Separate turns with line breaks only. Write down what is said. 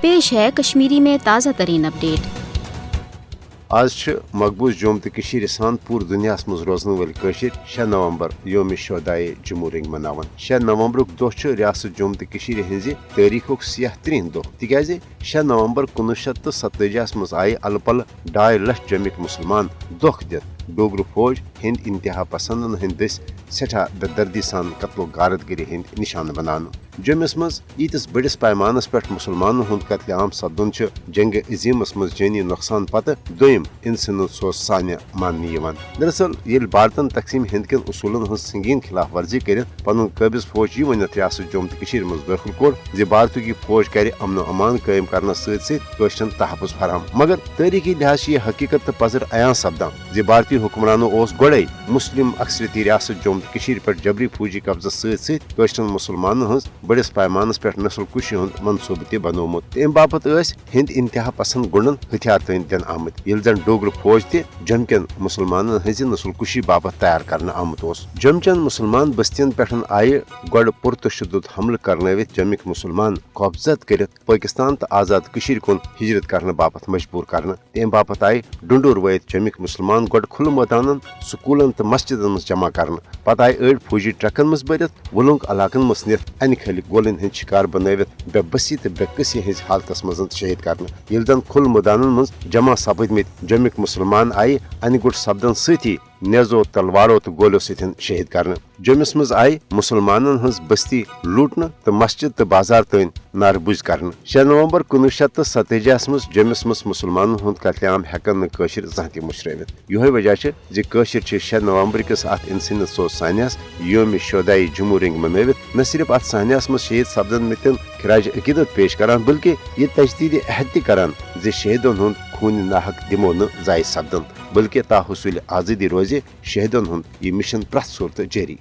पेश है कश्मीरी में ताज़ा तरीन अपडेट।
आज मकबूज जोम तो सान पूर दुनिया मज रोजन वल 6 नवंबर योम शोदाए जम्मू रिंग मनावन 6 नवंबर दोह रियासत जोम तो हज तारीख सियाह तरीन दोह तिकाज 6 नवंबर 1947 मज आय अलपल 2.5 लाख जमिक मुसलमान दोख दित डोगरू फौज हिंद इंतहा पसंदन हंद सठा बेदर्दी सान कत्लो गारदगिरी हिंद निशान बनान जम्मस मज ईतिस बड़िस पैमानस पे मुसलमानों हंद कत्लेआम सपदन जंग अजीमस मज जानी नुकसान पत दोयम इंसान सोच सान्य मानने दरअसल ये भारतन तकसीम हिंद के उसूलन हज संगीन खिलाफ वर्जी कर पन कबिज फौज यह वनित रियासत जम्मू तो मज दाखिल कोर भारत की फौज कर अमन अमान कायम करने सतन तहफ़ुज़ फराहम मगर तारीखी लिहाज यह हकीकत तो पजर अयान सपदान भारतीय हुक्मरानों गोड़े मुस्लिम अक्सरियती रियासत जम्मू तो पे जबरी फौजी कब्जा सतन मुसलमानों हज बड़िस पैमानस पे नस्ल कुशी हूं मनसूबह तह बनोमुत तम बापत हिंद इंतहा पसंद गुंडन हथियार तन दिन आमत ये जन डोगर फौज तम कन मुसलमान हज नस्ल कुशी बापत तैयार करने आमुत जम चन मुसलमान बस्तियन पे आय गोड़ पुरतशद्दुद हमल करनवित जमिक मुसलमान कब्जत कर पाकिस्तान तो आजाद कशीर कुन हिजरत करने बापत मजबूर करने तम बापत आय डुंडूर वत जमिक मुसलमान गोड़ खुल मैदान स्कूलन तो मस्जिदन मज जमा करने पत आय अड़ फौजी ट्रकन मज भरित वुलुंग इलाकन मज नित अन खल गोलन हंद शिकार बनवित बेबसी तो बेकसी हज हालत मज शहीद करने ये जन खुल मैदान मज जमा सपदमित जमिक मुसलमान आय अन गुट सपदन सती नेजो तलवारों तो गोलों सतन शहीद करने जम्मस मज आय मुसलमानन हज बस्ती लूटने तो मस्जिद तो बाजार तन नारबुज करने 6 नवंबर 1947 मज जम्मस मज मुसलमानन हंद कत्लेआम हेकन नशर जह मुशरवित यह वजह कशर 6 नवंबर किस अत इंसानियत सोच सानियास योम शोदाए जम्मू रिंग मनवित न सिर्फ अत सानियास मज शहीद सपदन मितन खराज अकीदत पेश करान बल्कि ये तजदीद अहद तह करान शहीदन हंद खून नाहक दिमो न जाय सपदन बल्कि ताहुसूल आज़ादी रोज शहीदन हंद यह मिशन प्रथ सूरत जारी।